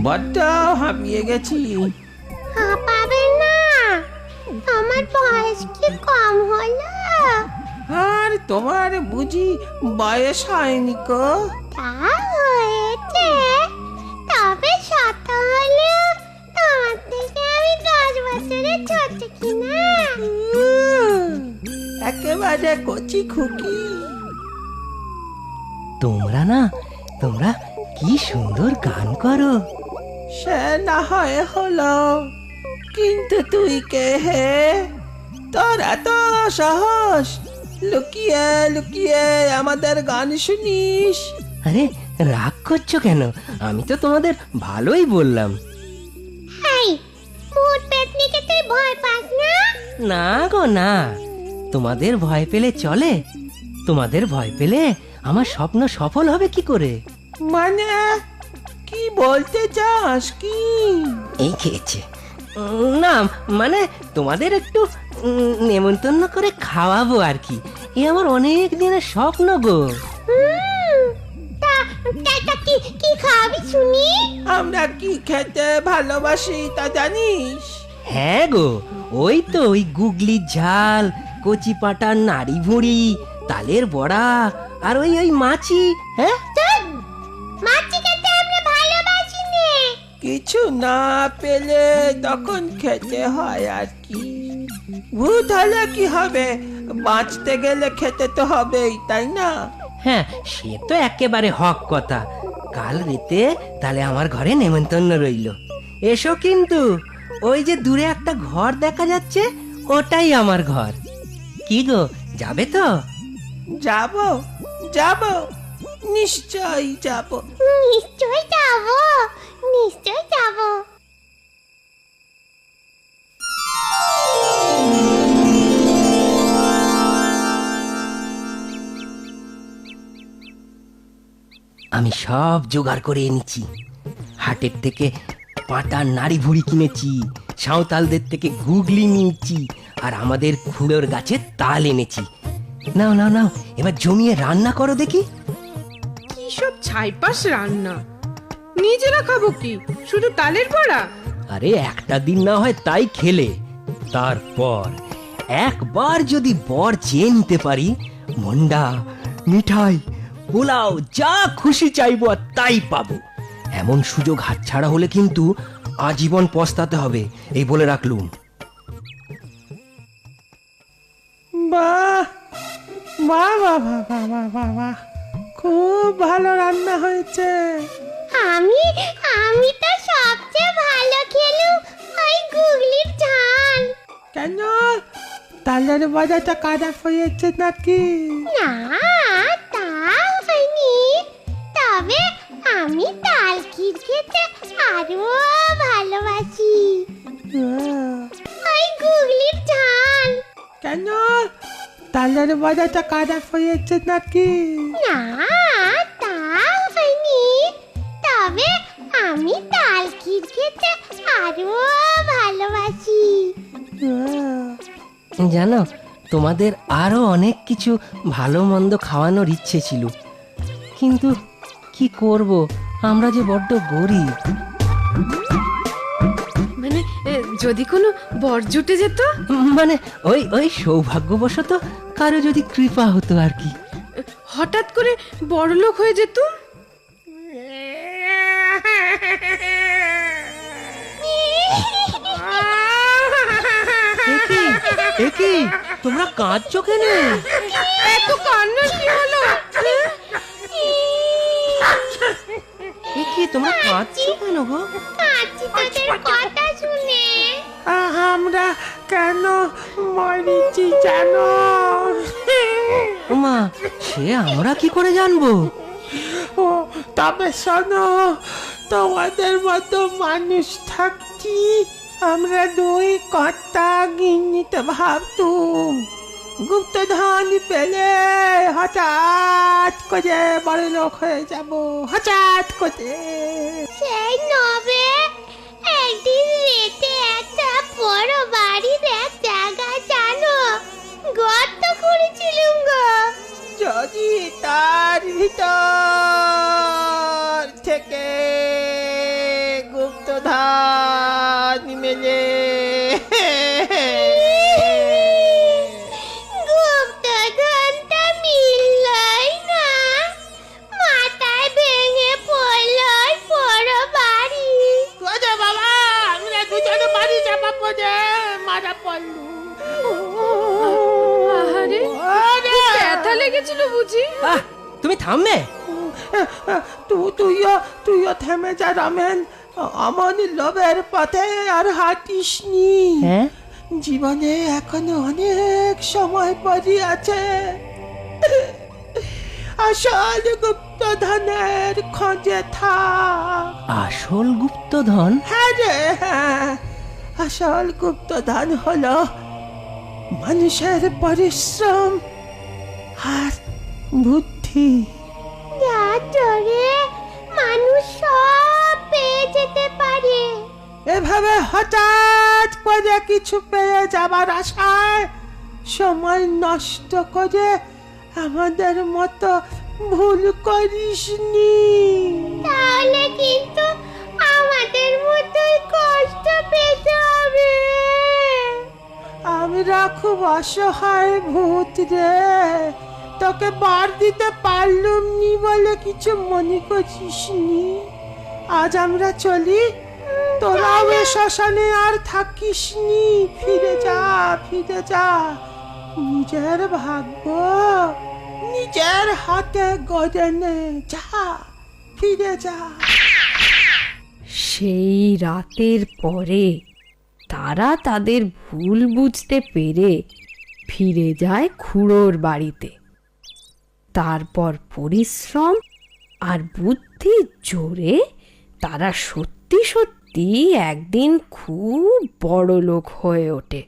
বড্ড হাঁপিয়ে গেছি। হাঁপাবেন না, আমার বয়স কি কম হলো? আর তোমার বুঝি বয়স হয়নি গো? তা হয়েছে, তবে শত হলেও তোমার থেকে আমি 10 বছরের ছোট কিনা। একেবারে কচি খুকি। তোমরা কি সুন্দর গান করো। সে না হয় হলো, কিন্তু তুই কে হে? তোর এত সাহস লুকিয়ে লুকিয়ে আমাদের গান শুনিস? আরে রাগ করছো কেন? আমি তো তোমাদের ভালোই বললাম। এই ভূত পেতনিকে তুই ভয় পাস না? না গো না, তোমাদের ভয় পেলে চলে? তোমাদের ভয় পেলে আমার স্বপ্ন সফল হবে কি করে? মানে কি বলতে চাস কি? এই খেয়েছে। না মানে তোমাদের একটু নেমন্তন্ন করে খাওয়াবো আর কি। এ আমার অনেক দিনের স্বপ্ন গো। তা কি কি খাবি শুনি? আমরা কি খেতে ভালোবাসি তা জানিস? হ্যাঁ গো, ওই গুগলির ঝাল, কচি পাটার নাড়ি ভুঁড়ি, তালের বড়া, আর ওই মাছি। হ্যাঁ মাছি খেতে আমরা ভালোবাসি নে। কিছু না পেলে তখন খেতে হয় আর কি। ভূত হলে কি হবে, বাঁচতে গেলে খেতে তো হবেই, তাই না? হ্যাঁ, সে তো একেবারে হক কথা। কাল রাতে তাহলে আমার ঘরে নেমন্তন্ন রইল। এসো কিন্তু। ওই যে দূরে একটা ঘর দেখা যাচ্ছে, ওটাই আমার ঘর। কি গো, যাবে তো? যাব যাব, নিশ্চয়ই যাব। নিশ্চয় যাব, নিশ্চয় যাব। আমি সব জোগাড় করে এনেছি। হাটের থেকে পাটার নাড়ি ভুড়ি কিনেছি, সাঁওতালদের থেকে গুগলি নিয়েছি, আর আমাদের খুড়োর গাছে তাল এনেছি। নাও নাও নাও, এবার জমিয়ে রান্না করো দেখি। কি সব ছাইপাস রান্না! নিজেরা খাবো কি, শুধু তালের বড়া? আরে একটা দিন না হয় তাই খেলে, তারপর একবার যদি বর চেয়ে নিতে পারি, মন্ডা, মিঠাই, পোলাও যা খুশি চাইবো আর তাই পাবো। এমন সুযোগ হাতছাড়া হলে কিন্তু আজীবন পস্তাতে হবে, এই বলে রাখলুম। বাহ বাহ বাহ বাহ বাহ বাহ বাহ, খুব ভালো রান্না হয়েছে। আমি আমি তো সবচেয়ে ভালো খেলুম ওই গুগলির ঝাল। কেন, তালের বাজাটা খারাপ হয়েছে নাকি? না, তা হয়নি, তবে আমি তাল ক্ষীর খেতে আরো ভালোবাসি। ওই গুগলির ঝাল। কেন, তালের বাজাটা খারাপ হয়েছে নাকি? না, তা হয়নি, তবে আমি তাল ক্ষীর খেতে আরো ভালোবাসি। জানো, তোমাদের আরো অনেক কিছু ভালো মন্দ খাওয়ানোর ইচ্ছে ছিল, কিন্তু কি করব, আমরা যে বড্ড গরিব। মানে যদি কোনো বর জুটে যেত? মানে ওই সৌভাগ্যবশত কারো যদি কৃপা হতো আর কি। হঠাৎ করে বড়লোক হয়ে যেত। একি তোমরা কাঁদছো কেন? এত কান্না কি হলো? একি তোমরা কাঁদছো কেন গো? কাঁদছি তোদের কথা শুনে। আমরা কেন মরেছি জানো? ওমা, সে আমরা কি করে জানবো? ও তবে শোনো, তোমাদের মতো মানুষ থাকছি আমরা দুই কর্তা গিন্নিতে ভাবতুম গুপ্তধন পেলে হঠাৎ করে বড় লোক হয়ে যাব, হঠাৎ করে। সেই নবে একদিন রেতে একটা বড় বাড়ির এক জায়গা জানো গর্ত করেছিলুম গো। যদি তার ভিতর মেলে। গুপ্তধনটা মিললই না, মাথায় ভেঙে পড়লই পুরো বাড়ি। ওরে বাবা, আমরা দুজনে বাড়ি চাপা পড়ে মারা পড়লু। আহারে, ওরে! ব্যথা লেগেছিল বুঝি? আহ, তুমি থামবে? তুইও থেমে যা রমেন, অমন লোভের পথে আর হাঁটিসনি। হ্যাঁ, জীবনে এখনো অনেক সময় পড়ি আছে। আসল গুপ্তধনের খোঁজে থাক। আসল গুপ্তধন? হ্যাঁ রে হ্যাঁ, আসল গুপ্তধন হলো মানুষের পরিশ্রম আর বুদ্ধি। যার জোরে মানুষ সব পেয়ে যেতে পারে। এভাবে হঠাৎ করে কিছু পেয়ে যাবার আশায় সময় নষ্ট করে আমাদের মতো ভুল করিসনি। তাহলে কিন্তু আমাদের মতোই কষ্ট পেতে হবে। আমরা খুব অসহায় ভূত রে, তোকে বার দিতে পারলুম নি বলে কিছু মনে করছিস নি। আজ আমরা চলি, তোরাও এ শ্মশানে আর থাকিস নি। ফিরে যা, ফিরে যা, নিজের ভাগ্য নিজের হাতে গড়ে নে। যা, ফিরে যা। সেই রাতের পরে তারা তাদের ভুল বুঝতে পেরে ফিরে যায় খুড়োর বাড়িতে। তারপর পরিশ্রম আর বুদ্ধির জোরে তারা সত্যি সত্যি একদিন খুব বড় লোক হয়ে ওঠে।